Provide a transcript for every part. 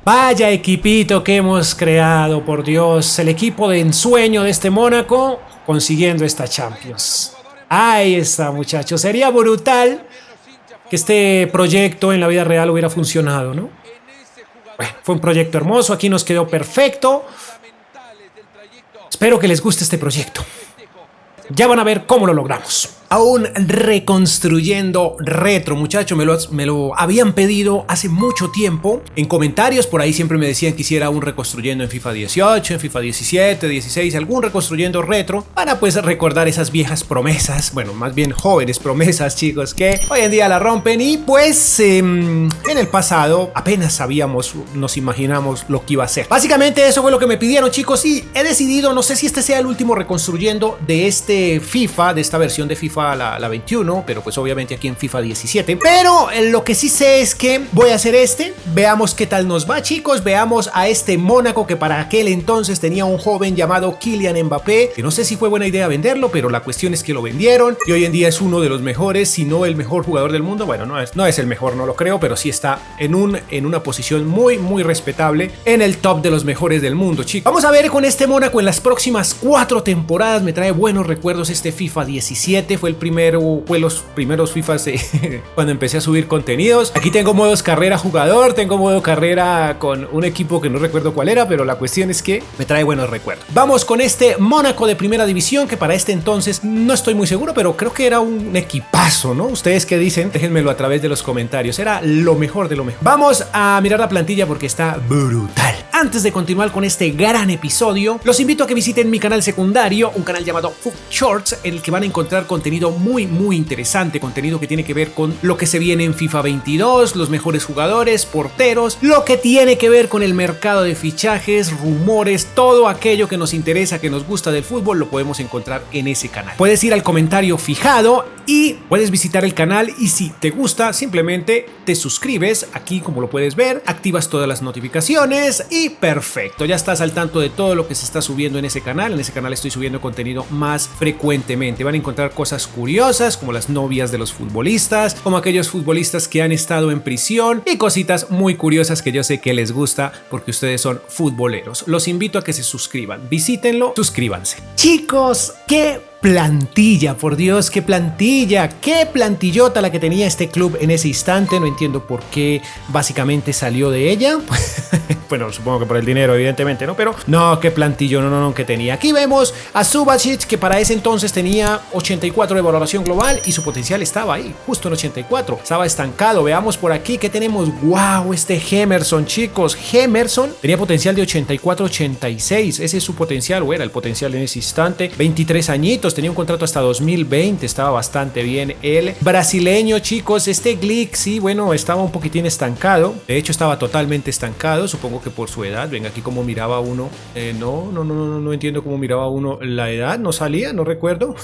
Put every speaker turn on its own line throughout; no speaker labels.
Vaya equipito que hemos creado, por Dios. El equipo de ensueño de este Mónaco consiguiendo esta Champions. Ahí está, muchachos. Sería brutal que este proyecto en la vida real hubiera funcionado, ¿no? Bueno, fue un proyecto hermoso. Aquí nos quedó perfecto. Espero que les guste este proyecto. Ya van a ver cómo lo logramos. Aún reconstruyendo retro, muchachos, me lo habían pedido hace mucho tiempo. En comentarios por ahí siempre me decían que hiciera un reconstruyendo en FIFA 18, en FIFA 17, 16, algún reconstruyendo retro para pues recordar esas viejas promesas, bueno, más bien jóvenes promesas, chicos, que hoy en día la rompen y pues en el pasado apenas sabíamos, nos imaginamos lo que iba a ser. Básicamente eso fue lo que me pidieron, chicos, y he decidido, no sé si este sea el último reconstruyendo de este FIFA, de esta versión de FIFA la 21, pero pues obviamente aquí en FIFA 17. Pero lo que sí sé es que voy a hacer veamos qué tal nos va, chicos, veamos a este Mónaco que para aquel entonces tenía un joven llamado Kylian Mbappé, que no sé si fue buena idea venderlo, pero la cuestión es que lo vendieron y hoy en día es uno de los mejores, si no el mejor jugador del mundo. Bueno, no es el mejor, no lo creo, pero sí está en una posición muy respetable en el top de los mejores del mundo, chicos. Vamos a ver con este Mónaco en las próximas 4 temporadas. Me trae buenos recuerdos este FIFA 17, fue los primeros FIFAs cuando empecé a subir contenidos. Aquí tengo modos carrera jugador, tengo modo carrera con un equipo que no recuerdo cuál era, pero la cuestión es que me trae buenos recuerdos. Vamos con este Mónaco de primera división, que para este entonces no estoy muy seguro, pero creo que era un equipazo, ¿no? ¿Ustedes qué dicen? Déjenmelo a través de los comentarios. Era lo mejor de lo mejor. Vamos a mirar la plantilla porque está brutal. Antes de continuar con este gran episodio, los invito a que visiten mi canal secundario, un canal llamado FUT Shorts, en el que van a encontrar contenido muy interesante, contenido que tiene que ver con lo que se viene en FIFA 22, los mejores jugadores, porteros, lo que tiene que ver con el mercado de fichajes, rumores, todo aquello que nos interesa, que nos gusta del fútbol, lo podemos encontrar en ese canal. Puedes ir al comentario fijado y puedes visitar el canal, y si te gusta simplemente te suscribes aquí, como lo puedes ver, activas todas las notificaciones y perfecto, ya estás al tanto de todo lo que se está subiendo en ese canal. En ese canal estoy subiendo contenido más frecuentemente. Van a encontrar cosas curiosas como las novias de los futbolistas, como aquellos futbolistas que han estado en prisión y cositas muy curiosas que yo sé que les gusta porque ustedes son futboleros. Los invito a que se suscriban, visítenlo, suscríbanse. Chicos, qué plantilla, por Dios, qué plantillota la que tenía este club en ese instante. No entiendo por qué básicamente salió de ella. Bueno, supongo que por el dinero, evidentemente, ¿no? Pero no, qué plantillo, no, que tenía. Aquí vemos a Subasic, que para ese entonces tenía 84 de valoración global y su potencial estaba ahí, justo en 84. Estaba estancado. Veamos por aquí que tenemos. ¡Wow! Este Emerson, chicos. Emerson tenía potencial de 84-86. Ese es su potencial, o era el potencial en ese instante. 23 añitos. Tenía un contrato hasta 2020, estaba bastante bien. El brasileño, chicos, este Glick, sí, bueno, estaba un poquitín estancado. De hecho, estaba totalmente estancado, supongo que por su edad. Venga, aquí cómo miraba uno. No entiendo cómo miraba uno la edad. No salía, no recuerdo.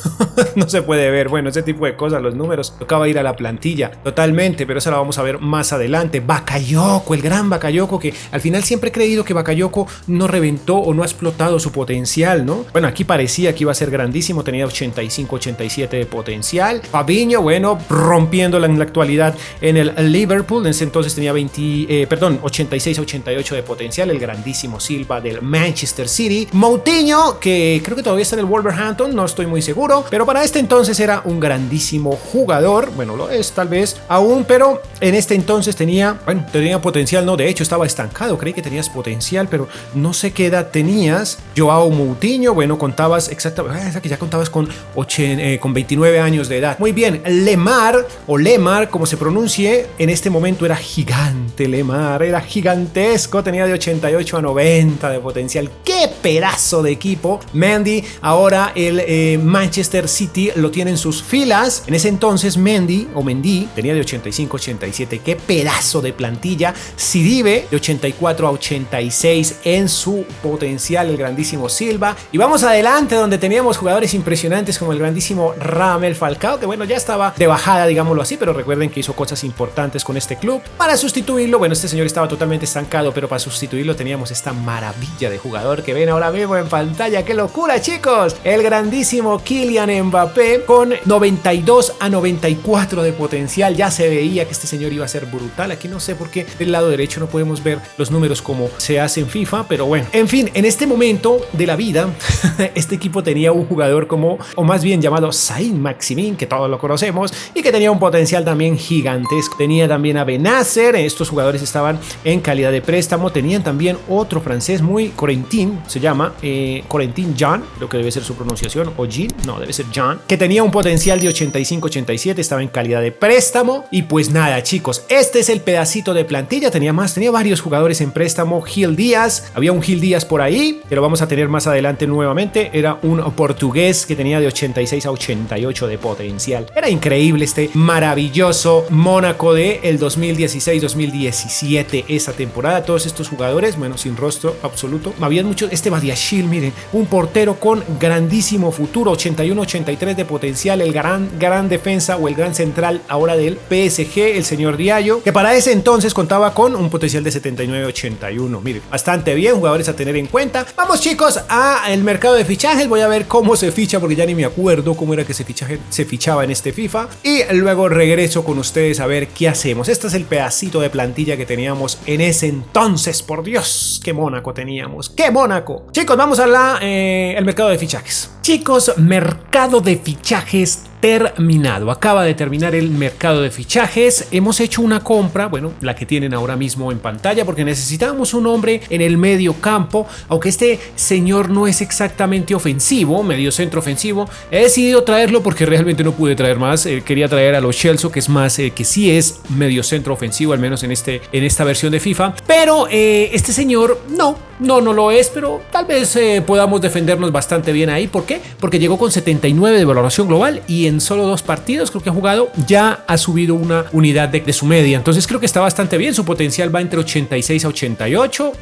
No se puede ver. Bueno, ese tipo de cosas, los números. Tocaba ir a la plantilla totalmente, pero eso la vamos a ver más adelante. Bakayoko, el gran Bakayoko, que al final siempre he creído que Bakayoko no reventó o no ha explotado su potencial, ¿no? Bueno, aquí parecía que iba a ser grandísimo. Tenía 85-87 de potencial. Fabinho, bueno, rompiéndola en la actualidad en el Liverpool. En ese entonces tenía 86-88 de potencial. El grandísimo Silva del Manchester City. Moutinho, que creo que todavía está en el Wolverhampton, no estoy muy seguro, pero para este entonces era un grandísimo jugador. Bueno, lo es tal vez aún, pero en este entonces tenía potencial, no, de hecho estaba estancado. Creí que tenías potencial, pero no sé qué edad tenías. Joao Moutinho, bueno, contabas exactamente, que ya contabas con 29 años de edad. Muy bien, Lemar, o Lemar, como se pronuncie, en este momento era gigante. Lemar era gigantesco, tenía de 88 a 90 de potencial. ¡Qué pedazo de equipo! Mendy, ahora el Manchester City lo tiene en sus filas. En ese entonces Mendy tenía de 85 a 87. ¡Qué pedazo de plantilla! Sidibe de 84 a 86 en su potencial, el grandísimo Silva. Y vamos adelante, donde teníamos jugadores impresionantes como el grandísimo Radamel Falcao, que bueno, ya estaba de bajada, digámoslo así, pero recuerden que hizo cosas importantes con este club. Para sustituirlo, bueno, este señor estaba totalmente estancado, pero para sustituirlo teníamos esta maravilla de jugador que ven ahora mismo en pantalla. ¡Qué locura, chicos! El grandísimo Kylian Mbappé con 92 a 94 de potencial. Ya se veía que este señor iba a ser brutal. Aquí no sé por qué del lado derecho no podemos ver los números como se hace en FIFA, pero bueno. En fin, en este momento de la vida, este equipo tenía un jugador como, o más bien llamado Saint-Maximin, que todos lo conocemos, y que tenía un potencial también gigantesco. Tenía también a Benacer. Estos jugadores estaban en calidad de préstamo. Tenían también otro francés muy Corentin, se llama Corentin Jean, creo que debe ser su pronunciación, o Jean, no, debe ser Jean, que tenía un potencial de 85-87, estaba en calidad de préstamo. Y pues nada, chicos, este es el pedacito de plantilla. Tenía varios jugadores en préstamo. Gil Díaz, había un Gil Díaz por ahí, que lo vamos a tener más adelante nuevamente. Era un portugués que tenía de 86 a 88 de potencial. Era increíble este maravilloso Mónaco de el 2016-2017, esa temporada. Todos estos jugadores, bueno, sin rostro absoluto. Habían muchos. Este Badiashile, miren, un portero con grandísimo futuro, 81-83 de potencial, el gran defensa o el gran central ahora del PSG, el señor Diallo, que para ese entonces contaba con un potencial de 79-81. Miren, bastante bien, jugadores a tener en cuenta. Vamos, chicos, a el mercado de fichajes. Voy a ver cómo se ficha, porque ya ni me acuerdo cómo era que se fichaba en este FIFA, y luego regreso con ustedes a ver qué hacemos. Este es el pedacito de plantilla que teníamos en ese entonces. Por Dios, qué Mónaco teníamos, qué Mónaco. Chicos, vamos a el mercado de fichajes. Chicos, mercado de fichajes terminado. Acaba de terminar el mercado de fichajes. Hemos hecho una compra, bueno, la que tienen ahora mismo en pantalla, porque necesitábamos un hombre en el medio campo, aunque este señor no es exactamente ofensivo, medio centro ofensivo. He decidido traerlo porque realmente no pude traer más. Quería traer a Lo Celso, que es más, que sí es medio centro ofensivo, al menos en esta versión de FIFA. Pero este señor no lo es, pero tal vez podamos defendernos bastante bien ahí. ¿Por qué? Porque llegó con 79 de valoración global y en solo 2 partidos creo que ha jugado, ya ha subido una unidad de su media. Entonces creo que está bastante bien. Su potencial va entre 86 a 88.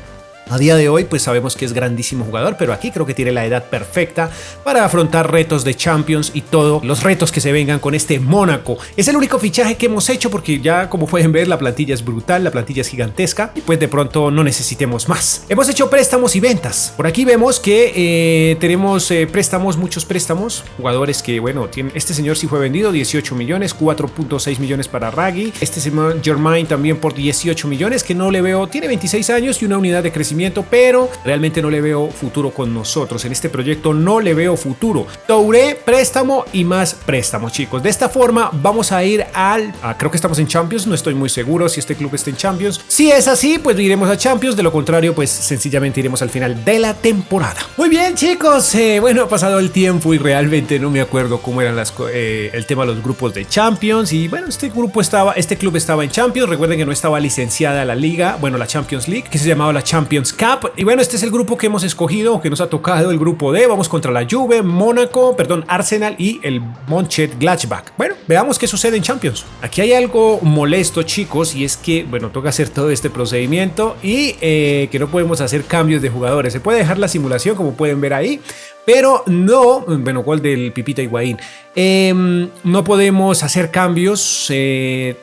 A día de hoy pues sabemos que es grandísimo jugador, pero aquí creo que tiene la edad perfecta para afrontar retos de Champions y todos los retos que se vengan con este Mónaco. Es el único fichaje que hemos hecho porque ya, como pueden ver, la plantilla es brutal, la plantilla es gigantesca y pues de pronto no necesitemos más. Hemos hecho préstamos y ventas. Por aquí vemos que tenemos préstamos, muchos préstamos, jugadores que, bueno, este señor sí fue vendido, 18 millones, 4.6 millones para Raggi. Este señor Germain también por 18 millones, que no le veo, tiene 26 años y una unidad de crecimiento, pero realmente no le veo futuro con nosotros. En este proyecto no le veo futuro. Touré, préstamo y más préstamos, chicos. De esta forma vamos a ir creo que estamos en Champions, no estoy muy seguro si este club está en Champions. Si es así, pues iremos a Champions. De lo contrario, pues sencillamente iremos al final de la temporada. Muy bien, chicos. Bueno, ha pasado el tiempo y realmente no me acuerdo cómo eran el tema de los grupos de Champions. Y bueno, este club estaba en Champions. Recuerden que no estaba licenciada la liga, bueno, la Champions League, que se llamaba la Champions Cup. Y bueno, este es el grupo que hemos escogido, que nos ha tocado, el grupo D. Vamos contra la Juve, Arsenal y el Mönchengladbach. Bueno, veamos qué sucede en Champions. Aquí hay algo molesto, chicos, y es que, bueno, toca hacer todo este procedimiento y que no podemos hacer cambios de jugadores. Se puede dejar la simulación, como pueden ver ahí, pero no, bueno, gol del Pipita Higuaín. No podemos hacer cambios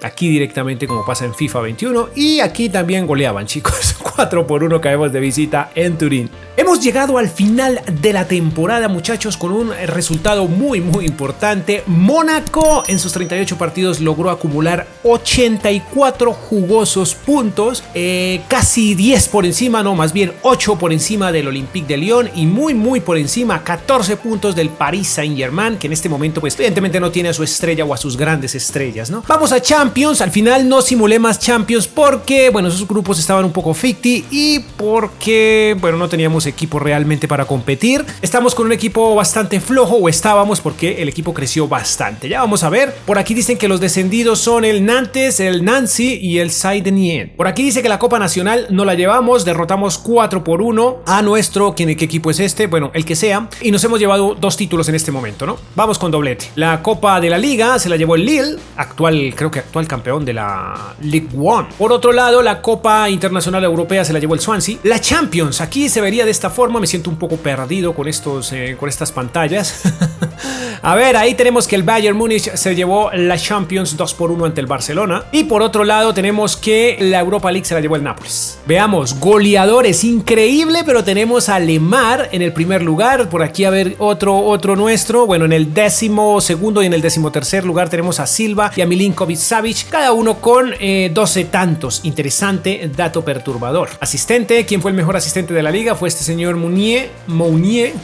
aquí directamente como pasa en FIFA 21, y aquí también goleaban, chicos. 4-1 caemos de visita en Turín. Hemos llegado al final de la temporada, muchachos, con un resultado muy importante. Mónaco en sus 38 partidos logró acumular 84 jugosos puntos, casi 10 por encima, no, más bien 8 por encima del Olympique de Lyon y muy por encima 14 puntos del Paris Saint-Germain, que en este momento pues evidentemente no tiene a su estrella o a sus grandes estrellas, ¿no? Vamos a Champions. Al final no simulé más Champions porque, bueno, esos grupos estaban un poco ficti y porque, bueno, no teníamos equipo realmente para competir. Estamos con un equipo bastante flojo, o estábamos, porque el equipo creció bastante. Ya vamos a ver. Por aquí dicen que los descendidos son el Nantes, el Nancy y el Saint-Denis. Por aquí dice que la Copa Nacional no la llevamos, derrotamos 4-1 a nuestro, ¿qué equipo es este? Bueno, el que sea, y nos hemos llevado 2 títulos en este momento, ¿no? Vamos con doblete. La Copa de la Liga se la llevó el Lille, creo que actual campeón de la Ligue 1. Por otro lado, la Copa Internacional Europea se la llevó el Swansea. La Champions, aquí se vería de esta forma. Me siento un poco perdido con estas pantallas. A ver, ahí tenemos que el Bayern Múnich se llevó la Champions 2-1 ante el Barcelona. Y por otro lado tenemos que la Europa League se la llevó el Nápoles. Veamos, goleadores, increíble, pero tenemos a Lemar en el primer lugar. Por aquí a ver otro nuestro. Bueno, en el 12º y en el 13º lugar tenemos a Silva y a Milinkovic-Savic, cada uno con 12 tantos. Interesante dato perturbador. Asistente, ¿quién fue el mejor asistente de la liga? Fue este señor Mounier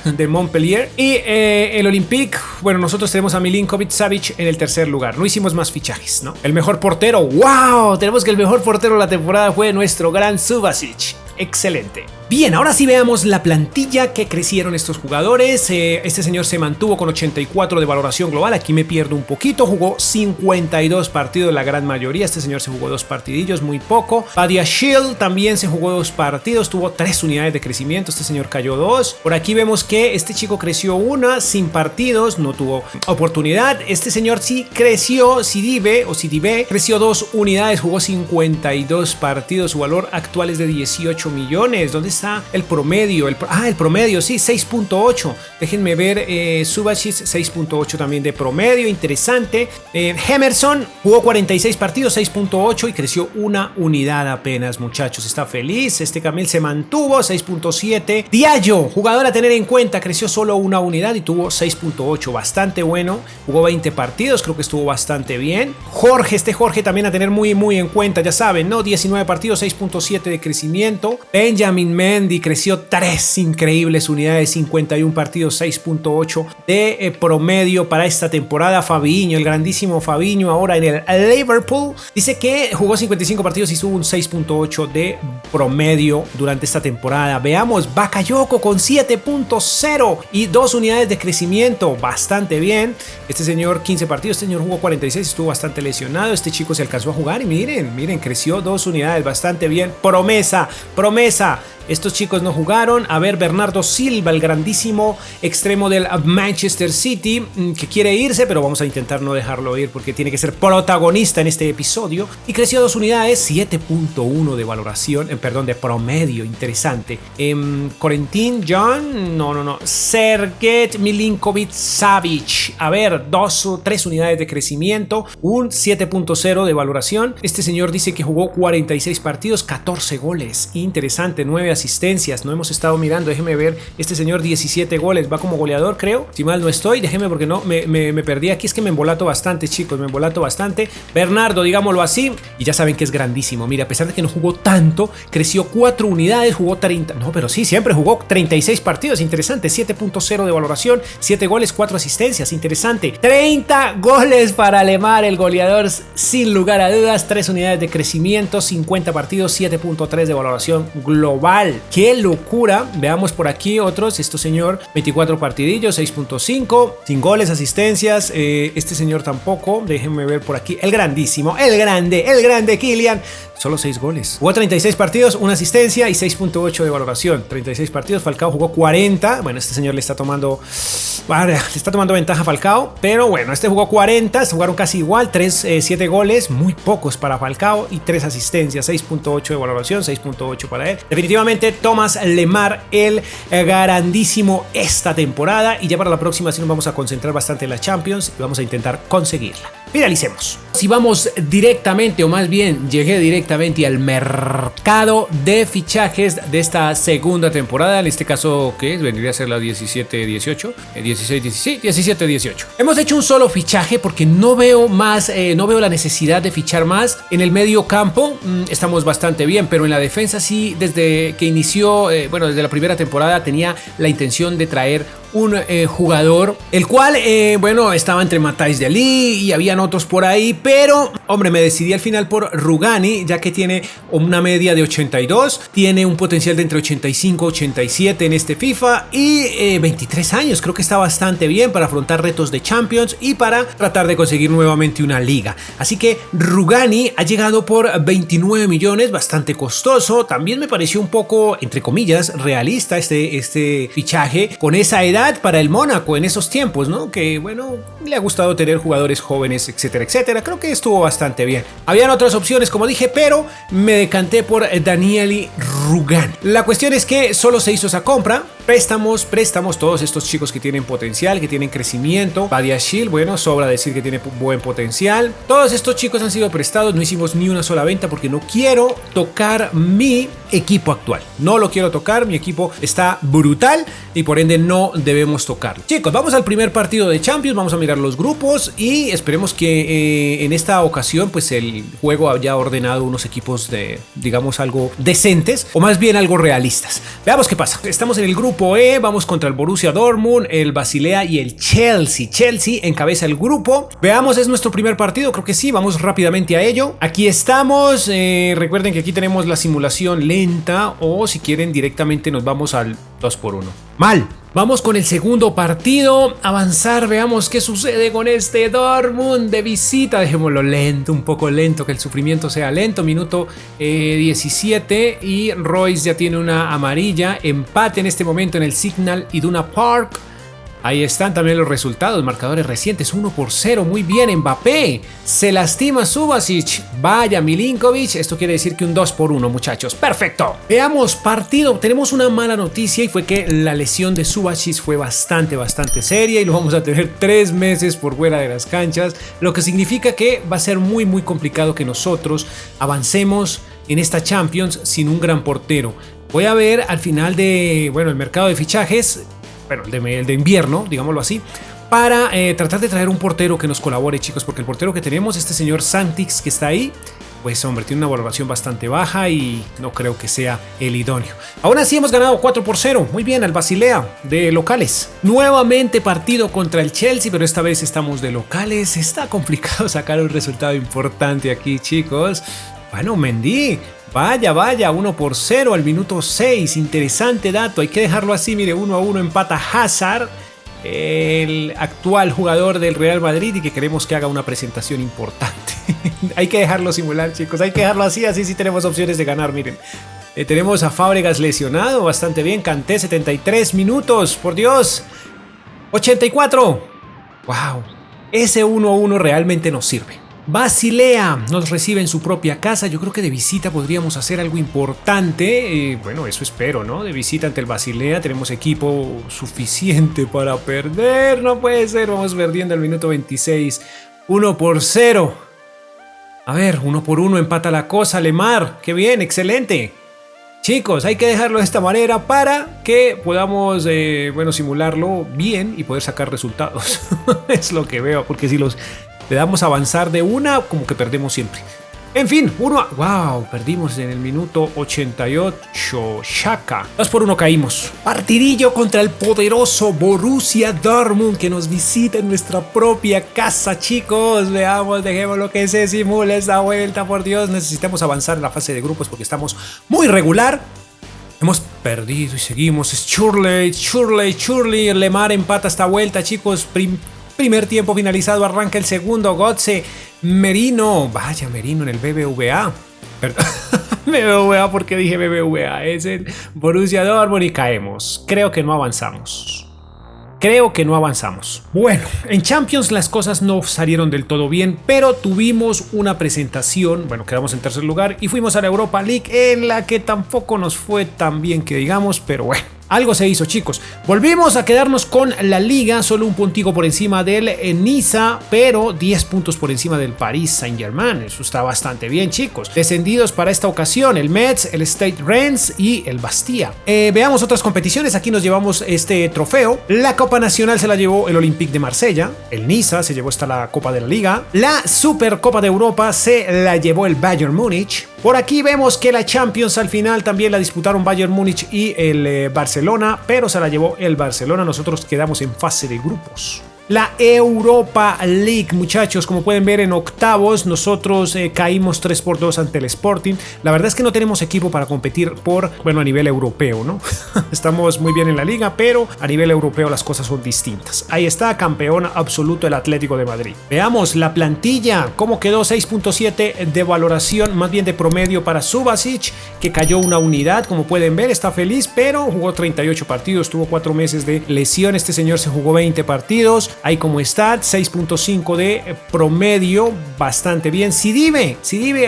de Montpellier. Y el Olympique, bueno, nosotros tenemos a Milinkovic-Savic en el tercer lugar. No hicimos más fichajes, ¿no? El mejor portero, ¡wow! Tenemos que el mejor portero de la temporada fue nuestro gran Subasic. Excelente. Bien, ahora sí veamos la plantilla que crecieron estos jugadores. Este señor se mantuvo con 84 de valoración global. Aquí me pierdo un poquito. Jugó 52 partidos, la gran mayoría. Este señor se jugó 2 partidillos, muy poco. Badiashile también se jugó 2 partidos. Tuvo 3 unidades de crecimiento. Este señor cayó 2. Por aquí vemos que este chico creció 1 sin partidos. No tuvo oportunidad. Este señor sí creció. Sidibe creció 2 unidades. Jugó 52 partidos. Su valor actual es de 18 millones. ¿Dónde está el promedio? El promedio, sí, 6.8. Déjenme ver, Subasic 6.8 también de promedio, interesante. Emerson jugó 46 partidos, 6.8 y creció 1 unidad apenas, muchachos. Está feliz. Este Camil se mantuvo, 6.7. Diallo, jugador a tener en cuenta, creció solo 1 unidad y tuvo 6.8, bastante bueno. Jugó 20 partidos, creo que estuvo bastante bien. Jorge también a tener muy en cuenta, ya saben, ¿no? 19 partidos, 6.7 de crecimiento. Benjamin Mendy creció 3 increíbles unidades, 51 partidos, 6.8 de promedio para esta temporada. Fabinho, el grandísimo Fabinho, ahora en el Liverpool, dice que jugó 55 partidos y tuvo un 6.8 de promedio durante esta temporada. Veamos, Bakayoko con 7.0 y 2 unidades de crecimiento, bastante bien. Este señor 15 partidos, este señor jugó 46, estuvo bastante lesionado. Este chico se alcanzó a jugar y miren, creció 2 unidades, bastante bien. Promesa. Estos chicos no jugaron. A ver, Bernardo Silva, el grandísimo extremo del Manchester City, que quiere irse, pero vamos a intentar no dejarlo ir porque tiene que ser protagonista en este episodio. Y creció 2 unidades, 7.1 de valoración, de promedio, interesante. Corentin John, no. Sergej Milinkovic-Savic, a ver, 3 unidades de crecimiento, un 7.0 de valoración. Este señor dice que jugó 46 partidos, 14 goles, interesante, 9 asistencias. No hemos estado mirando, déjeme ver. Este señor 17 goles, va como goleador, creo, si mal no estoy. Déjeme porque no me perdí aquí, es que me embolato bastante, chicos, Bernardo, digámoslo así, y ya saben que es grandísimo. Mira, a pesar de que no jugó tanto, creció 4 unidades, jugó 30, no, pero sí, siempre jugó 36 partidos, interesante, 7.0 de valoración, 7 goles, 4 asistencias, interesante. 30 goles para Lemar, el goleador sin lugar a dudas, 3 unidades de crecimiento, 50 partidos, 7.3 de valoración global. ¡Qué locura! Veamos por aquí otros. Este señor, 24 partidillos, 6.5, sin goles, asistencias. Este señor tampoco. Déjenme ver por aquí. El grandísimo, el grande Kylian. Solo 6 goles. Jugó 36 partidos, 1 asistencia y 6.8 de valoración. 36 partidos, Falcao jugó 40. Bueno, este señor le está tomando ventaja a Falcao. Pero bueno, este jugó 40, se jugaron casi igual. 7 goles, muy pocos para Falcao y 3 asistencias. 6.8 de valoración, 6.8 para él. Definitivamente Thomas Lemar, el grandísimo esta temporada. Y ya para la próxima sí nos vamos a concentrar bastante en la Champions y vamos a intentar conseguirla. Finalicemos. Si vamos directamente, o más bien llegué directamente al mercado de fichajes de esta segunda temporada, en este caso, ¿qué vendría a ser la 17-18? 17-18. Hemos hecho un solo fichaje porque no veo la necesidad de fichar más. En el medio campo estamos bastante bien, pero en la defensa sí, desde que inició, desde la primera temporada tenía la intención de traer un jugador, el cual, estaba entre Matthijs de Ligt y habían otros por ahí, pero, hombre, me decidí al final por Rugani, ya que tiene una media de 82, tiene un potencial de entre 85 y 87 en este FIFA y 23 años, creo que está bastante bien para afrontar retos de Champions y para tratar de conseguir nuevamente una liga. Así que Rugani ha llegado por 29 millones, bastante costoso. También me pareció un poco, entre comillas, realista este fichaje con esa edad para el Mónaco en esos tiempos, ¿no? Que, le ha gustado tener jugadores jóvenes, etcétera, etcétera. Creo que estuvo bastante bien. Habían otras opciones, como dije, pero me decanté por Daniele Rugan. La cuestión es que solo se hizo esa compra. Préstamos, todos estos chicos que tienen potencial, que tienen crecimiento. Badiashile, bueno, sobra decir que tiene buen potencial. Todos estos chicos han sido prestados, no hicimos ni una sola venta porque no quiero tocar mi equipo actual. No lo quiero tocar, mi equipo está brutal y por ende no debemos tocarlo. Chicos, vamos al primer partido de Champions, vamos a mirar los grupos y esperemos que en esta ocasión pues el juego haya ordenado unos equipos de, digamos, algo decentes o más bien algo realistas. Veamos qué pasa. Estamos en el grupo E, vamos contra el Borussia Dortmund, el Basilea y el Chelsea. Chelsea encabeza el grupo. Veamos, es nuestro primer partido, creo que sí, vamos rápidamente a ello. Aquí estamos, recuerden que aquí tenemos la simulación lenta o si quieren directamente nos vamos al 2x1. Mal. Vamos con el segundo partido, avanzar, veamos qué sucede con este Dortmund de visita. Dejémoslo lento, un poco lento, que el sufrimiento sea lento. Minuto 17 y Royce ya tiene una amarilla. Empate en este momento en el Signal Iduna Park. Ahí están también los resultados, marcadores recientes, 1-0, muy bien, Mbappé, se lastima Subasic, vaya Milinkovic, esto quiere decir que un 2-1 muchachos, perfecto. Veamos partido, tenemos una mala noticia y fue que la lesión de Subasic fue bastante seria y lo vamos a tener 3 meses por fuera de las canchas, lo que significa que va a ser muy complicado que nosotros avancemos en esta Champions sin un gran portero. Voy a ver al final de, bueno, el mercado de fichajes, bueno, el de invierno, digámoslo así, para tratar de traer un portero que nos colabore, chicos, porque el portero que tenemos, este señor Santix que está ahí, pues hombre, tiene una valoración bastante baja y no creo que sea el idóneo. Aún así hemos ganado 4-0, muy bien, al Basilea de locales. Nuevamente partido contra el Chelsea, pero esta vez estamos de locales. Está complicado sacar un resultado importante aquí, chicos. Bueno, Mendy, vaya, 1-0 al minuto 6, interesante dato, hay que dejarlo así, mire, 1-1 empata Hazard, el actual jugador del Real Madrid y que queremos que haga una presentación importante. Hay que dejarlo simular, chicos, hay que dejarlo así sí tenemos opciones de ganar, miren. Tenemos a Fábregas lesionado, bastante bien, Kanté 73 minutos, por Dios, 84, wow, ese 1-1 realmente nos sirve. Basilea nos recibe en su propia casa. Yo creo que de visita podríamos hacer algo importante. Bueno, eso espero, ¿no? De visita ante el Basilea tenemos equipo suficiente para perder. No puede ser, vamos perdiendo al minuto 26. 1-0. A ver, 1-1 empata la cosa. Lemar, qué bien, excelente. Chicos, hay que dejarlo de esta manera para que podamos, bueno, simularlo bien y poder sacar resultados. Es lo que veo, porque si le damos a avanzar de una, como que perdemos siempre. En fin, wow, perdimos en el minuto 88. Shaka. 2-1 caímos. Partidillo contra el poderoso Borussia Dortmund que nos visita en nuestra propia casa, chicos. Veamos, dejemos lo que se simule esta vuelta, por Dios. Necesitamos avanzar en la fase de grupos porque estamos muy regular. Hemos perdido y seguimos. Churley. Lemar empata esta vuelta, chicos. Primer tiempo finalizado, arranca el segundo. Götze, Merino, vaya Merino en el BBVA. Perdón. BBVA, ¿por qué dije BBVA? Es el Borussia Dortmund y caemos. Creo que no avanzamos. Bueno, en Champions las cosas no salieron del todo bien, pero tuvimos una presentación, bueno, quedamos en tercer lugar y fuimos a la Europa League en la que tampoco nos fue tan bien que digamos, pero bueno. Algo se hizo, chicos. Volvimos a quedarnos con la liga, solo un puntico por encima del Niza, pero 10 puntos por encima del Paris Saint-Germain. Eso está bastante bien, chicos. Descendidos para esta ocasión, el Metz, el Stade Reims y el Bastia. Veamos otras competiciones. Aquí nos llevamos este trofeo. La Copa Nacional se la llevó el Olympique de Marsella. El Niza se llevó hasta la Copa de la Liga. La Supercopa de Europa se la llevó el Bayern Múnich. Por aquí vemos que la Champions al final también la disputaron Bayern Múnich y el Barcelona, pero se la llevó el Barcelona. Nosotros quedamos en fase de grupos. La Europa League, muchachos, como pueden ver en octavos, nosotros caímos 3-2 ante el Sporting. La verdad es que no tenemos equipo para competir a nivel europeo, ¿no? Estamos muy bien en la liga, pero a nivel europeo las cosas son distintas. Ahí está, campeón absoluto el Atlético de Madrid. Veamos la plantilla, cómo quedó. 6.7 de valoración, más bien de promedio para Subasic, que cayó una unidad, como pueden ver, está feliz, pero jugó 38 partidos, tuvo 4 meses de lesión. Este señor se jugó 20 partidos. ahí como está, 6.5 de promedio, bastante bien. Sidibe,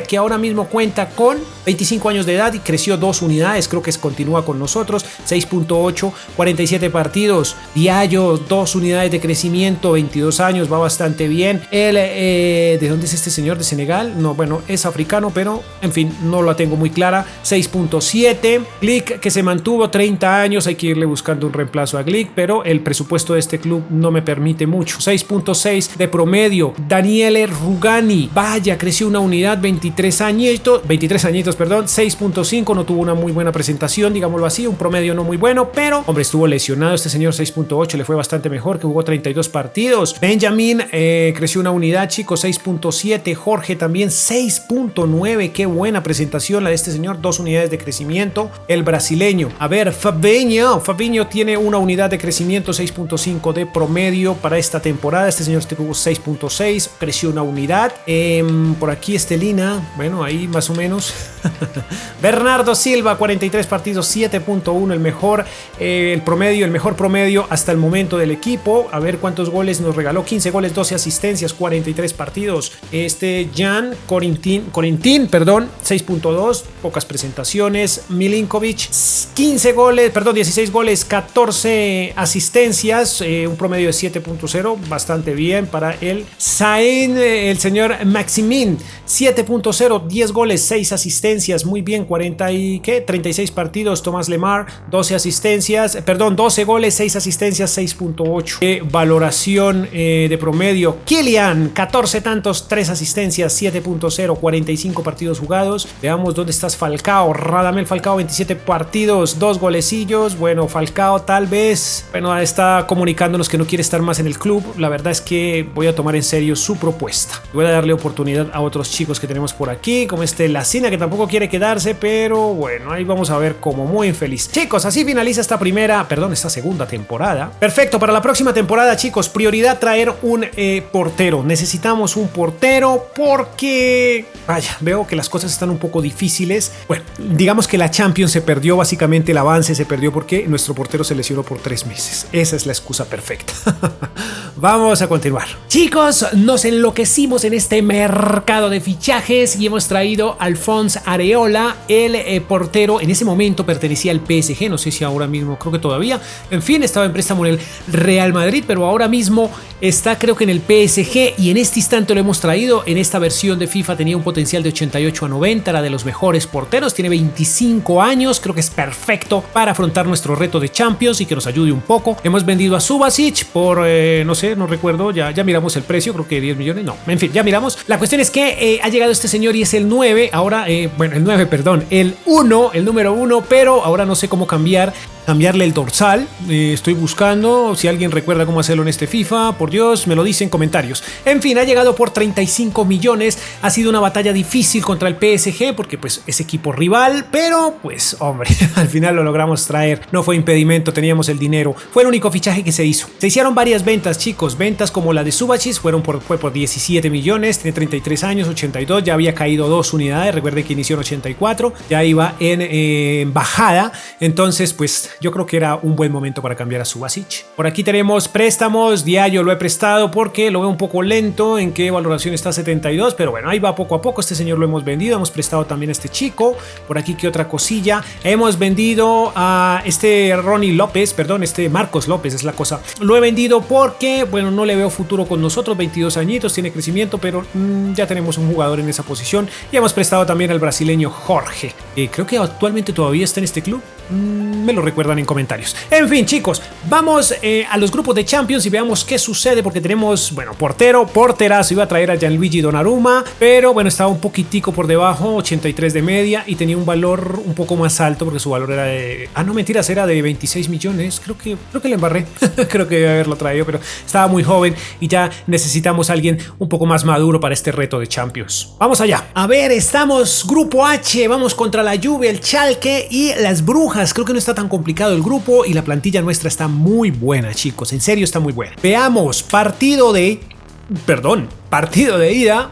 que ahora mismo cuenta con 25 años de edad y creció 2 unidades, creo que continúa con nosotros, 6.8, 47 partidos. Diallo, 2 unidades de crecimiento, 22 años, va bastante bien. ¿De dónde es este señor? ¿De Senegal? No, bueno, es africano, pero en fin, no la tengo muy clara. 6.7. Glick, que se mantuvo 30 años, hay que irle buscando un reemplazo a Glick, pero el presupuesto de este club no me permite mucho. 6.6 de promedio. Daniele Rugani, vaya, creció una unidad, 23 añitos, 6.5, no tuvo una muy buena presentación, digámoslo así, un promedio no muy bueno, pero hombre, estuvo lesionado este señor. 6.8, le fue bastante mejor, que jugó 32 partidos. Benjamin creció una unidad, chicos, 6.7. Jorge también 6.9, qué buena presentación la de este señor, 2 unidades de crecimiento. El brasileño, a ver, Fabinho tiene una unidad de crecimiento, 6.5 de promedio para esta temporada. Este señor tuvo 6.6, creció una unidad. Por aquí Estelina, bueno, ahí más o menos. Bernardo Silva, 43 partidos, 7.1, el mejor promedio hasta el momento del equipo. A ver cuántos goles nos regaló: 15 goles, 12 asistencias, 43 partidos. Jan Corentin, 6.2, pocas presentaciones. Milinkovic, 16 goles, 14 asistencias, un promedio de 7.0, bastante bien para él. Sain, el señor Maximin, 7.0, 10 goles, 6 asistencias, muy bien, 36 partidos. Tomás Lemar, 12 goles, 6 asistencias, 6.8 valoración de promedio. Kylian, 14 tantos, 3 asistencias, 7.0, 45 partidos jugados. Veamos dónde estás. Falcao, Radamel Falcao, 27 partidos, 2 golecillos. Bueno, Falcao tal vez, bueno, está comunicándonos que no quiere estar más en el club. La verdad es que voy a tomar en serio su propuesta. Voy a darle oportunidad a otros chicos que tenemos por aquí, como Lacina, que tampoco quiere quedarse, pero bueno, ahí vamos a ver como muy infeliz. Chicos, así finaliza esta segunda temporada. Perfecto, para la próxima temporada, chicos, prioridad traer un portero. Necesitamos un portero porque, vaya, veo que las cosas están un poco difíciles. Bueno, digamos que la Champions se perdió, básicamente el avance se perdió porque nuestro portero se lesionó por 3 meses. Esa es la excusa perfecta. Vamos a continuar. Chicos, nos enloquecimos en este mercado de fichajes y hemos traído a Alphonse Areola, el portero. En ese momento pertenecía al PSG, no sé si ahora mismo, creo que todavía. En fin, estaba en préstamo en el Real Madrid, pero ahora mismo está, creo que en el PSG, y en este instante lo hemos traído. En esta versión de FIFA tenía un potencial de 88 a 90, era de los mejores porteros, tiene 25 años, creo que es perfecto para afrontar nuestro reto de Champions y que nos ayude un poco. Hemos vendido a Subasic por, no sé, no recuerdo, ya miramos el precio, creo que 10 millones, no, en fin, ya miramos. La cuestión es que ha llegado este señor y es el 9, ahora, el 1, el número 1, pero ahora no sé cómo cambiarle el dorsal. Estoy buscando si alguien recuerda cómo hacerlo en este FIFA, por Dios, me lo dice en comentarios. En fin, ha llegado por 35 millones, ha sido una batalla difícil contra el PSG porque pues es equipo rival, pero pues hombre, al final lo logramos traer, no fue impedimento, teníamos el dinero, fue el único fichaje que se hizo. Se hicieron varias ventas, chicos, ventas como la de Subasic, fue por 17 millones, tiene 33 años, 82, ya había caído 2 unidades, recuerden que inició en 84, ya iba en bajada, entonces pues yo creo que era un buen momento para cambiar a Subasic. Por aquí tenemos préstamos. Diallo lo he prestado porque lo veo un poco lento. ¿En qué valoración está? 72, pero bueno, ahí va poco a poco. Este señor lo hemos vendido. Hemos prestado también a este chico. Por aquí, ¿qué otra cosilla? Hemos vendido a Marcos López es la cosa. Lo he vendido porque, bueno, no le veo futuro con nosotros. 22 añitos, tiene crecimiento, pero ya tenemos un jugador en esa posición. Y hemos prestado también al brasileño Jorge. Creo que actualmente todavía está en este club. Me lo recuerdan en comentarios. En fin, chicos, vamos a los grupos de Champions y veamos qué sucede, porque tenemos, bueno, porterazo. Iba a traer a Gianluigi Donnarumma, pero bueno, estaba un poquitico por debajo, 83 de media, y tenía un valor un poco más alto porque su valor era de... no, mentiras, era de 26 millones. Creo que le embarré. Creo que debe haberlo traído, pero estaba muy joven y ya necesitamos a alguien un poco más maduro para este reto de Champions. Vamos allá. A ver, estamos grupo H, vamos contra la Juve, el Schalke y las Brujas. Creo que no está tan complicado el grupo y la plantilla nuestra está muy buena, chicos, en serio está muy buena. Veamos, partido de ida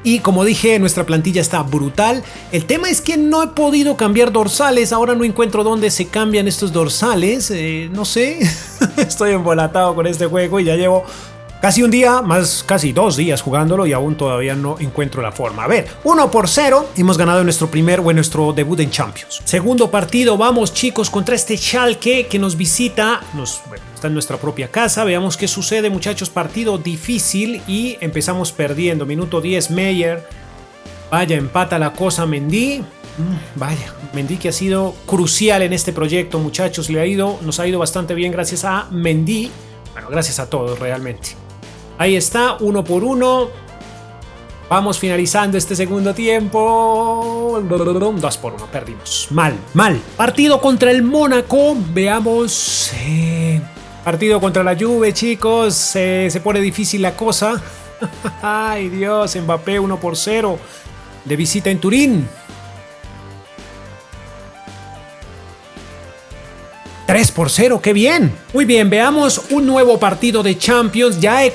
Y como dije, nuestra plantilla está brutal. El tema es que no he podido cambiar dorsales. Ahora no encuentro dónde se cambian estos dorsales. No sé. Estoy embolatado con este juego y ya llevo casi un día, más casi 2 días jugándolo y aún todavía no encuentro la forma. A ver, 1-0, hemos ganado nuestro nuestro debut en Champions. Segundo partido, vamos chicos contra este Schalke que nos visita, está en nuestra propia casa. Veamos qué sucede, muchachos. Partido difícil y empezamos perdiendo. Minuto 10, Meyer. Vaya, empata la cosa Mendy. Vaya, Mendy que ha sido crucial en este proyecto, muchachos. Nos ha ido bastante bien gracias a Mendy. Bueno, gracias a todos realmente. Ahí está, 1-1. Vamos finalizando este segundo tiempo. 2-1, perdimos. Mal. Partido contra el Mónaco. Veamos. Partido contra la Juve, chicos. Se pone difícil la cosa. Ay, Dios. Mbappé 1-0. De visita en Turín. 3-0, qué bien. Muy bien, veamos un nuevo partido de Champions. Ya he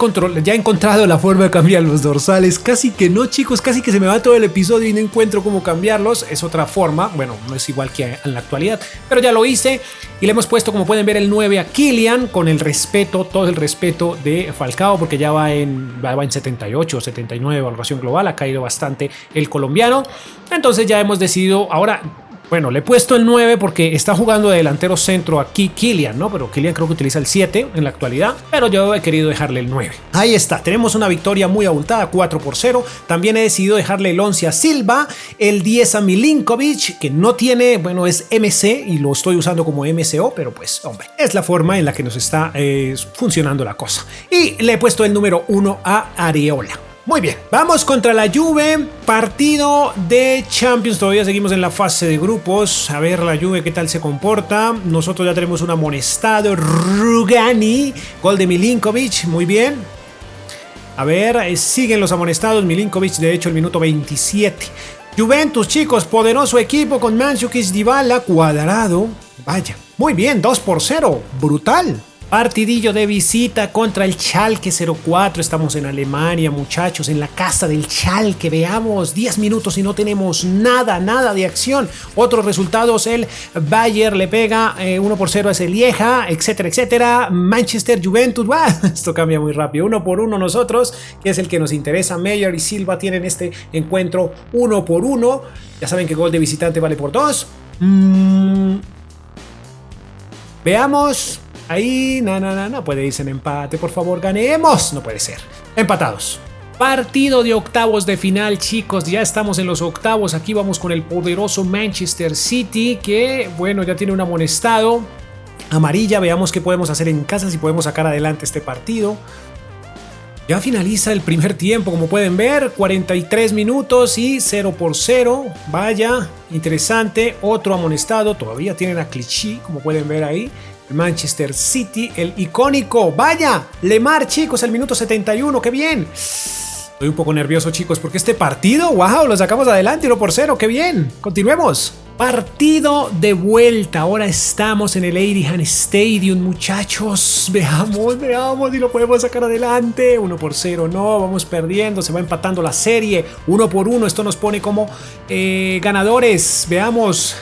encontrado la forma de cambiar los dorsales. Casi que no, chicos, casi que se me va todo el episodio y no encuentro cómo cambiarlos. Es otra forma, bueno, no es igual que en la actualidad, pero ya lo hice y le hemos puesto, como pueden ver, el 9 a Kylian con el respeto, todo el respeto de Falcao, porque ya va en 78 o 79 evaluación global. Ha caído bastante el colombiano. Entonces ya hemos decidido ahora. Bueno, le he puesto el 9 porque está jugando de delantero centro aquí Kylian, ¿no? Pero Kylian creo que utiliza el 7 en la actualidad, pero yo he querido dejarle el 9. Ahí está, tenemos una victoria muy abultada, 4-0. También he decidido dejarle el 11 a Silva, el 10 a Milinkovic, que no tiene, bueno, es MC y lo estoy usando como MCO, pero pues, hombre, es la forma en la que nos está funcionando la cosa. Y le he puesto el número 1 a Areola. Muy bien, vamos contra la Juve, partido de Champions, todavía seguimos en la fase de grupos. A ver la Juve qué tal se comporta. Nosotros ya tenemos un amonestado, Rugani, gol de Milinkovic, muy bien. A ver, siguen los amonestados, Milinkovic de hecho el minuto 27. Juventus, chicos, poderoso equipo con Mandzukic, Dybala, Cuadrado. Vaya, muy bien, 2-0, brutal. Partidillo de visita contra el Schalke 04. Estamos en Alemania, muchachos, en la casa del Schalke. Veamos, 10 minutos y no tenemos nada de acción. Otros resultados, el Bayern le pega 1-0 a ese Lieja, etcétera. Manchester, Juventus, esto cambia muy rápido. 1-1 nosotros, que es el que nos interesa. Meyer y Silva tienen este encuentro 1-1. Ya saben que gol de visitante vale por 2. Veamos. Ahí, no puede irse en empate, por favor, ganemos. No puede ser. Empatados. Partido de octavos de final, chicos. Ya estamos en los octavos. Aquí vamos con el poderoso Manchester City, que, bueno, ya tiene un amonestado. Amarilla, veamos qué podemos hacer en casa, si podemos sacar adelante este partido. Ya finaliza el primer tiempo, como pueden ver, 43 minutos y 0-0. Vaya, interesante. Otro amonestado, todavía tienen a Clichy, como pueden ver ahí. Manchester City, el icónico. Vaya, Lemar, chicos, el minuto 71, qué bien. Estoy un poco nervioso, chicos, porque este partido, wow, lo sacamos adelante 1-0, qué bien. Continuemos. Partido de vuelta. Ahora estamos en el Etihad Stadium, muchachos. Veamos y lo podemos sacar adelante. 1-0, no, vamos perdiendo. Se va empatando la serie. 1-1, esto nos pone como ganadores. Veamos.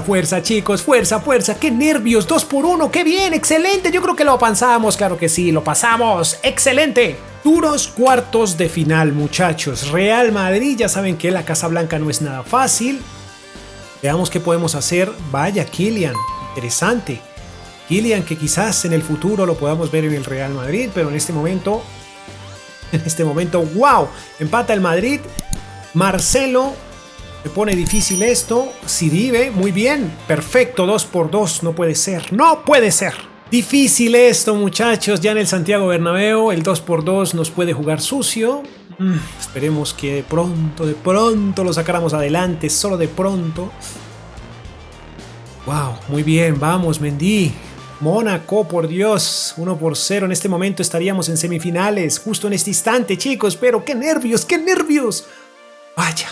Fuerza, chicos, fuerza, qué nervios, 2-1, qué bien, excelente, yo creo que lo pasamos, claro que sí, lo pasamos, excelente. Duros cuartos de final, muchachos. Real Madrid, ya saben que la Casa Blanca no es nada fácil. Veamos qué podemos hacer. Vaya, Kylian, interesante. Kylian, que quizás en el futuro lo podamos ver en el Real Madrid, pero en este momento, wow, empata el Madrid. Marcelo. Se pone difícil esto. Sidibe, muy bien. Perfecto, 2-2. No puede ser. Difícil esto, muchachos. Ya en el Santiago Bernabéu, el 2-2 nos puede jugar sucio. Esperemos que de pronto lo sacáramos adelante. Solo de pronto. Wow, muy bien. Vamos, Mendy. Mónaco, por Dios. 1-0. En este momento estaríamos en semifinales. Justo en este instante, chicos. Pero qué nervios. Vaya.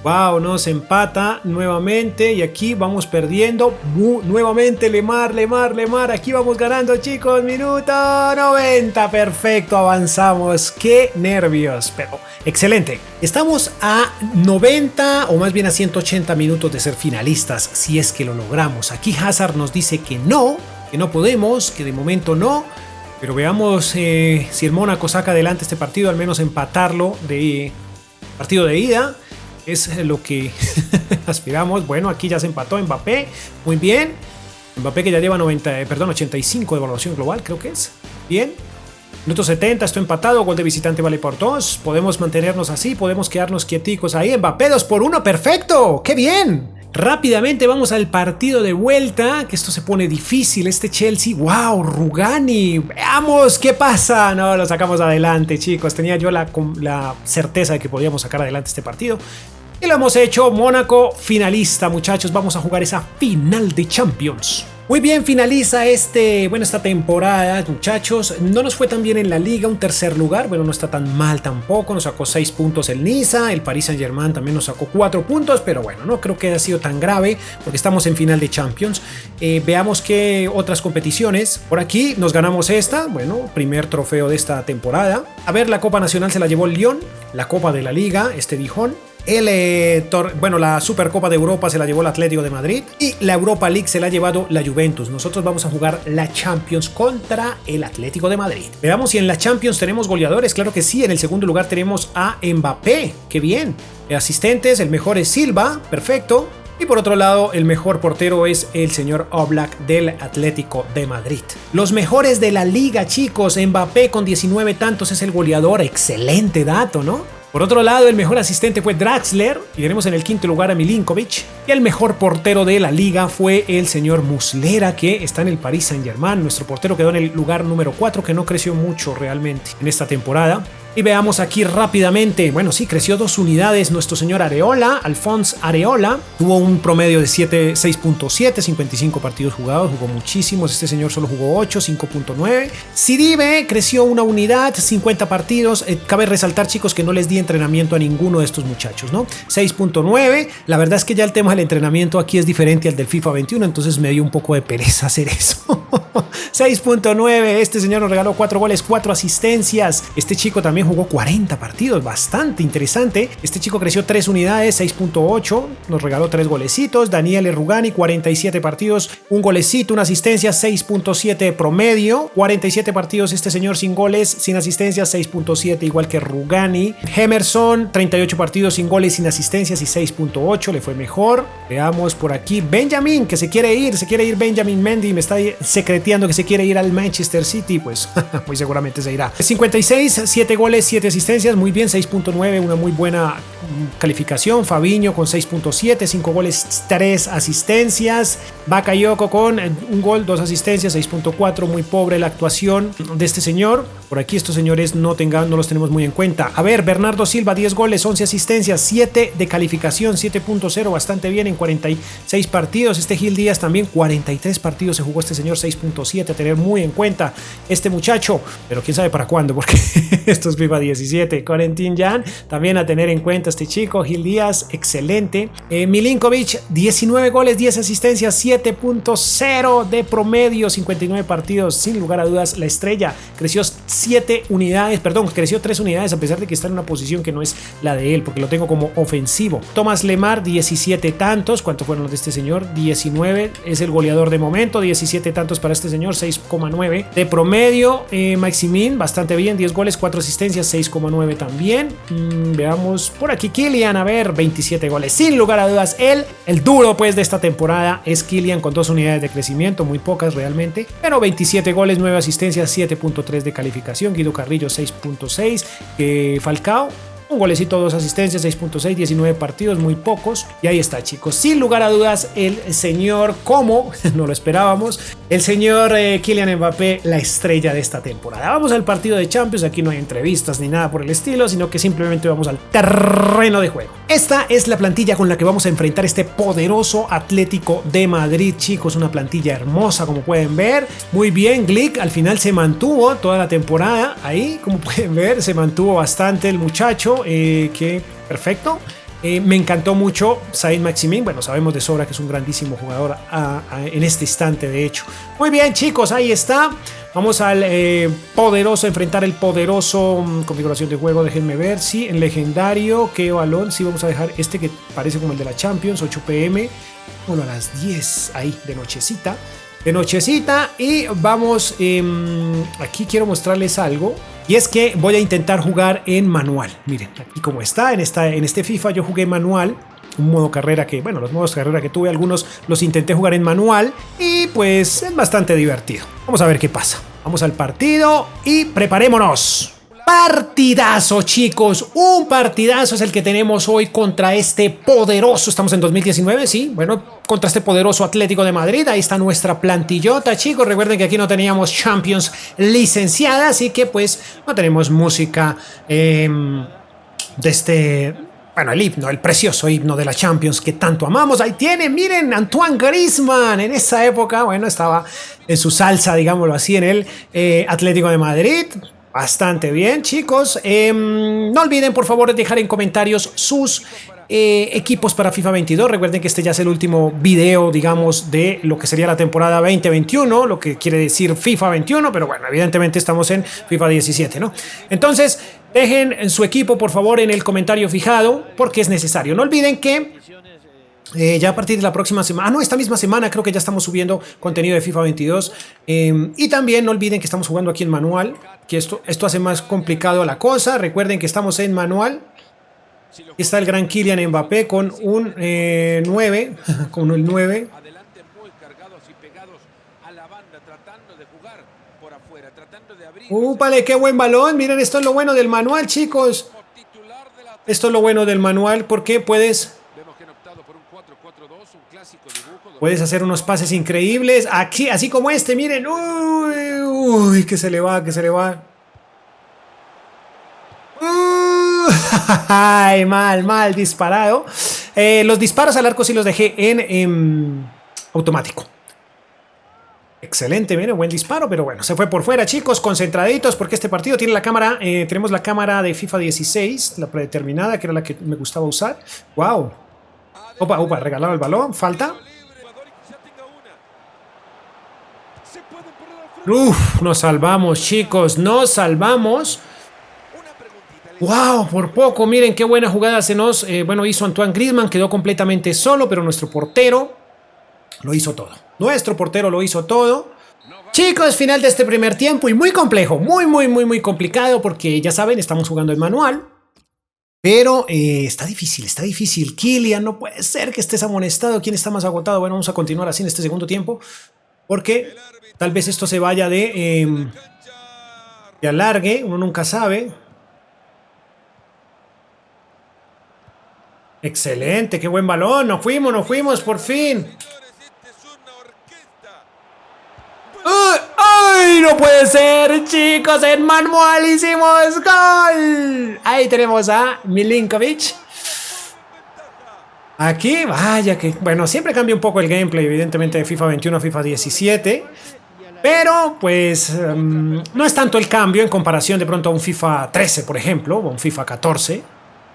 Wow, nos empata nuevamente y aquí vamos perdiendo. Nuevamente Lemar. Aquí vamos ganando, chicos. Minuto 90. Perfecto, avanzamos. Qué nervios, pero excelente. Estamos a 90 o más bien a 180 minutos de ser finalistas, si es que lo logramos. Aquí Hazard nos dice que no podemos, que de momento no. Pero veamos si el Mónaco saca adelante este partido, al menos empatarlo de partido de ida. Es lo que aspiramos. Bueno, aquí ya se empató Mbappé. Muy bien. Mbappé que ya lleva 85 de evaluación global, creo que es. Bien. Minuto 70, esto empatado. Gol de visitante vale por 2. Podemos mantenernos así. Podemos quedarnos quieticos ahí. Mbappé 2-1. ¡Perfecto! ¡Qué bien! Rápidamente vamos al partido de vuelta, que esto se pone difícil, este Chelsea. ¡Wow! Rugani, veamos qué pasa. No, lo sacamos adelante, chicos. Tenía yo la certeza de que podíamos sacar adelante este partido. Y lo hemos hecho. Mónaco finalista, muchachos. Vamos a jugar esa final de Champions. Muy bien, finaliza esta temporada, muchachos. No nos fue tan bien en la liga, un tercer lugar. Bueno, no está tan mal tampoco. Nos sacó 6 puntos el Niza. El Paris Saint-Germain también nos sacó 4 puntos. Pero bueno, no creo que haya sido tan grave porque estamos en final de Champions. Veamos qué otras competiciones. Por aquí nos ganamos esta. Bueno, primer trofeo de esta temporada. A ver, la Copa Nacional se la llevó el Lyon. La Copa de la Liga, Dijon. La Supercopa de Europa se la llevó el Atlético de Madrid y la Europa League se la ha llevado la Juventus. Nosotros vamos a jugar la Champions contra el Atlético de Madrid. Veamos si en la Champions tenemos goleadores. Claro que sí, en el segundo lugar tenemos a Mbappé. ¡Qué bien! Asistentes, el mejor es Silva, perfecto. Y por otro lado, el mejor portero es el señor Oblak del Atlético de Madrid. Los mejores de la liga, chicos. Mbappé con 19 tantos es el goleador. Excelente dato, ¿no? Por otro lado, el mejor asistente fue Draxler y tenemos en el quinto lugar a Milinkovic. Y el mejor portero de la liga fue el señor Muslera, que está en el Paris Saint-Germain. Nuestro portero quedó en el lugar número 4, que no creció mucho realmente en esta temporada. Y veamos aquí rápidamente, bueno, sí, creció 2 unidades nuestro señor Areola, Alphonse Areola, tuvo un promedio de 6.7, 55 partidos jugados, jugó muchísimos, este señor solo jugó 8, 5.9. Sidibe creció 1 unidad, 50 partidos, cabe resaltar, chicos, que no les di entrenamiento a ninguno de estos muchachos, ¿no? 6.9, la verdad es que ya el tema del entrenamiento aquí es diferente al del FIFA 21, entonces me dio un poco de pereza hacer eso. 6.9, este señor nos regaló 4 goles, 4 asistencias, este chico también jugó 40 partidos, bastante interesante. Este chico creció 3 unidades, 6.8, nos regaló 3 golecitos. Daniele Rugani, 47 partidos, 1 golecito, 1 asistencia, 6.7 promedio. 47 partidos este señor sin goles, sin asistencias, 6.7 igual que Rugani. Emerson, 38 partidos sin goles, sin asistencias y 6.8, le fue mejor. Veamos por aquí, Benjamin, que se quiere ir Benjamin Mendy, me está secreteando que se quiere ir al Manchester City, pues muy seguramente se irá. 56, 7 goles, 7 asistencias, muy bien, 6.9, una muy buena calificación. Fabinho con 6.7, 5 goles, 3 asistencias. Bakayoko con 1 gol, 2 asistencias, 6.4, muy pobre la actuación de este señor. Por aquí estos señores no los tenemos muy en cuenta. A ver, Bernardo Silva, 10 goles, 11 asistencias, 7 de calificación, 7.0, bastante bien en 46 partidos. Este Gil Díaz también, 43 partidos se jugó este señor, 6.7, a tener muy en cuenta este muchacho, pero quién sabe para cuándo, porque esto es FIFA 17. Corentin Jan, también a tener en cuenta este chico. Gil Díaz, excelente. Milinkovic, 19 goles, 10 asistencias, 7.0 de promedio, 59 partidos, sin lugar a dudas la estrella. Creció 3 unidades a pesar de que está en una posición que no es la de él, porque lo tengo como ofensivo. Thomas Lemar, 17 tantos. ¿Cuántos fueron los de este señor? 19, es el goleador de momento. 17 tantos para este señor, 6.9 de promedio. Maximin, bastante bien, 10 goles, 4 asistencias, 6.9 también. Veamos por aquí Kylian, a ver, 27 goles, sin lugar a dudas el duro pues de esta temporada es Kylian, con 2 unidades de crecimiento, muy pocas realmente, pero 27 goles, 9 asistencias, 7.3 de calificación. Guido Carrillo, 6.6. Falcao, 1 golecito, 2 asistencias, 6.6, 19 partidos, muy pocos. Y ahí está, chicos. Sin lugar a dudas, el señor, como no lo esperábamos, el señor Kylian Mbappé, la estrella de esta temporada. Vamos al partido de Champions. Aquí no hay entrevistas ni nada por el estilo, sino que simplemente vamos al terreno de juego. Esta es la plantilla con la que vamos a enfrentar este poderoso Atlético de Madrid, chicos. Una plantilla hermosa, como pueden ver. Muy bien, Glick al final se mantuvo toda la temporada. Ahí, como pueden ver, se mantuvo bastante el muchacho. Que perfecto. Me encantó mucho Saint-Maximin. Bueno, sabemos de sobra que es un grandísimo jugador en este instante, de hecho. Muy bien, chicos, ahí está. Vamos al poderoso, enfrentar el poderoso. Configuración de juego, déjenme ver. Sí, en legendario, qué balón. Sí, vamos a dejar este que parece como el de la Champions, 8 pm. Bueno, a las 10 ahí de nochecita. Y vamos, aquí quiero mostrarles algo. Y es que voy a intentar jugar en manual. Miren, aquí como está, en este FIFA yo jugué manual. Un modo carrera que, bueno, los modos carrera que tuve, algunos los intenté jugar en manual. Y pues es bastante divertido. Vamos a ver qué pasa. Vamos al partido y preparémonos. Partidazo, chicos, un partidazo es el que tenemos hoy contra este poderoso, estamos en 2019, sí, bueno, contra este poderoso Atlético de Madrid. Ahí está nuestra plantillota, chicos. Recuerden que aquí no teníamos Champions licenciada, así que pues no tenemos música de este, bueno, el himno, el precioso himno de la Champions que tanto amamos. Ahí tienen, miren, Antoine Griezmann. En esa época, bueno, estaba en su salsa, digámoslo así, en el Atlético de Madrid. Bastante bien, chicos. No olviden, por favor, dejar en comentarios sus equipos para FIFA 22. Recuerden que este ya es el último video, digamos, de lo que sería la temporada 2021, lo que quiere decir FIFA 21, pero bueno, evidentemente estamos en FIFA 17, ¿no? Entonces, dejen su equipo, por favor, en el comentario fijado, porque es necesario. No olviden que ya a partir de la próxima semana, no, esta misma semana creo que ya estamos subiendo contenido de FIFA 22. Y también no olviden que estamos jugando aquí en manual, que esto hace más complicado la cosa. Recuerden que estamos en manual. Aquí está el gran Kylian Mbappé con un 9, con el 9. ¡Úpale, qué buen balón! Miren, esto es lo bueno del manual, chicos. Esto es lo bueno del manual, porque puedes hacer unos pases increíbles. Aquí, así como este, miren. Uy, uy, que se le va, que se le va. Ay, mal disparado. Los disparos al arco sí los dejé en automático. Excelente, miren, buen disparo, pero bueno, se fue por fuera, chicos, concentraditos, porque este partido tiene la cámara, tenemos la cámara de FIFA 16, la predeterminada, que era la que me gustaba usar. Wow. Opa, regalado el balón, falta. Uf, nos salvamos, chicos, nos salvamos. Wow, por poco, miren qué buena jugada se nos, hizo Antoine Griezmann, quedó completamente solo, pero nuestro portero lo hizo todo. Nuestro portero lo hizo todo. Chicos, final de este primer tiempo y muy complejo, muy complicado, porque ya saben, estamos jugando en manual. Pero está difícil. Kylian, no puede ser que estés amonestado. ¿Quién está más agotado? Bueno, vamos a continuar así en este segundo tiempo, porque tal vez esto se vaya de alargue, uno nunca sabe. Excelente, qué buen balón, nos fuimos por fin. ¡Ay, no puede ser, chicos! En manual hicimos gol. Ahí tenemos a Milinkovic. Aquí, vaya que... Bueno, siempre cambia un poco el gameplay, evidentemente, de FIFA 21 a FIFA 17. Pero, pues, no es tanto el cambio en comparación de pronto a un FIFA 13, por ejemplo, o un FIFA 14.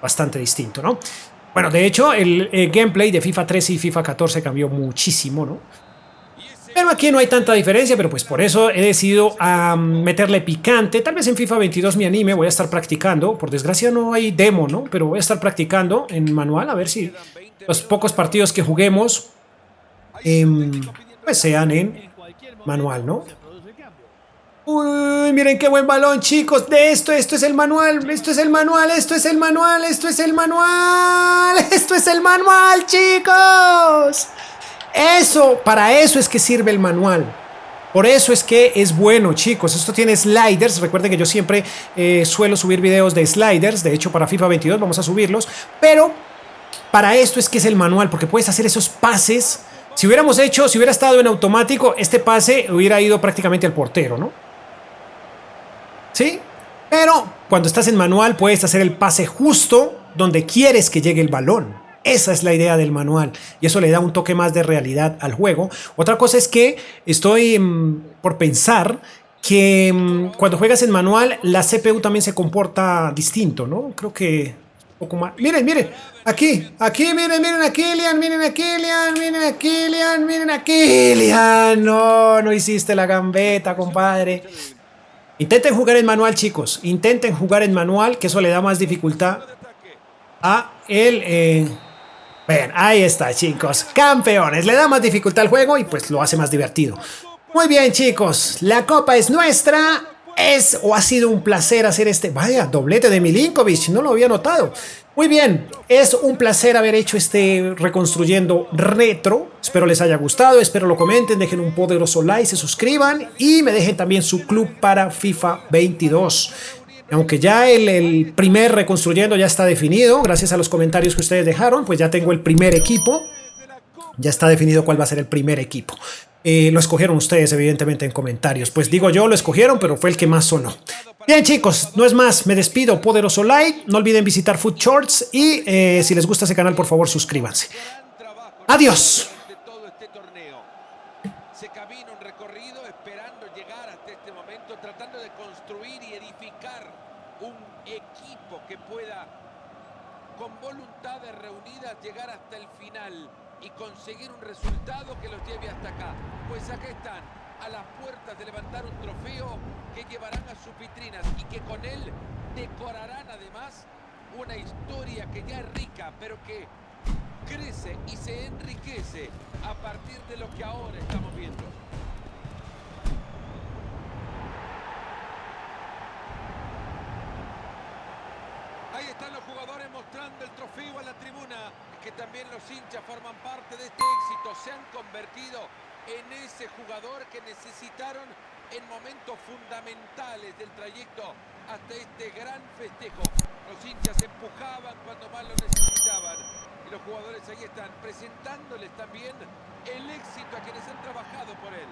Bastante distinto, ¿no? Bueno, de hecho, el gameplay de FIFA 13 y FIFA 14 cambió muchísimo, ¿no? Pero aquí no hay tanta diferencia, pero pues por eso he decidido meterle picante. Tal vez en FIFA 22 me anime, voy a estar practicando. Por desgracia no hay demo, ¿no? Pero voy a estar practicando en manual, a ver si los pocos partidos que juguemos pues sean en manual, ¿no? Uy, miren qué buen balón, chicos. Esto es el manual, esto es el manual, chicos. Para eso es que sirve el manual. Por eso es que es bueno, chicos. Esto tiene sliders. Recuerden que yo siempre suelo subir videos de sliders. De hecho, para FIFA 22 vamos a subirlos. Pero para esto es que es el manual, porque puedes hacer esos pases. Si hubiera estado en automático, este pase hubiera ido prácticamente al portero, ¿no? ¿Sí? Pero cuando estás en manual puedes hacer el pase justo donde quieres que llegue el balón. Esa es la idea del manual y eso le da un toque más de realidad al juego. Otra cosa es que estoy por pensar que cuando juegas en manual la CPU también se comporta distinto, ¿no? Creo que poco más. Miren, miren. Aquí, miren, miren a Kylian, miren a Kylian, miren a Kylian, miren a Kylian. No, no hiciste la gambeta, compadre. Intenten jugar en manual, chicos. Intenten jugar en manual, que eso le da más dificultad a el... Ven, ahí está, chicos. Campeones. Le da más dificultad al juego y pues lo hace más divertido. Muy bien, chicos. La copa es nuestra. Es o ha sido un placer hacer este... Vaya, doblete de Milinkovic. No lo había notado. Muy bien. Es un placer haber hecho este reconstruyendo retro. Espero les haya gustado. Espero lo comenten. Dejen un poderoso like. Se suscriban. Y me dejen también su club para FIFA 22. Aunque ya el primer reconstruyendo ya está definido, gracias a los comentarios que ustedes dejaron, pues ya tengo el primer equipo. Ya está definido cuál va a ser el primer equipo. Lo escogieron ustedes, evidentemente, en comentarios. Pues digo yo, lo escogieron, pero fue el que más sonó. Bien, chicos, no es más, me despido. Poderoso like, no olviden visitar Food Shorts y si les gusta ese canal, por favor, suscríbanse. Adiós.
Se camina un recorrido esperando llegar hasta este momento, tratando de construir y edificar un equipo que pueda, con voluntades reunidas, llegar hasta el final y conseguir un resultado que los lleve hasta acá. Pues acá están, a las puertas de levantar un trofeo que llevarán a sus vitrinas y que con él decorarán además una historia que ya es rica, pero que crece y se enriquece a partir de lo que ahora estamos viendo. Ahí están los jugadores mostrando el trofeo a la tribuna. Es que también los hinchas forman parte de este éxito. Se han convertido en ese jugador que necesitaron en momentos fundamentales del trayecto hasta este gran festejo. Los hinchas empujaban cuando más lo necesitaban. Y los jugadores ahí están presentándoles también el éxito a quienes han trabajado por él.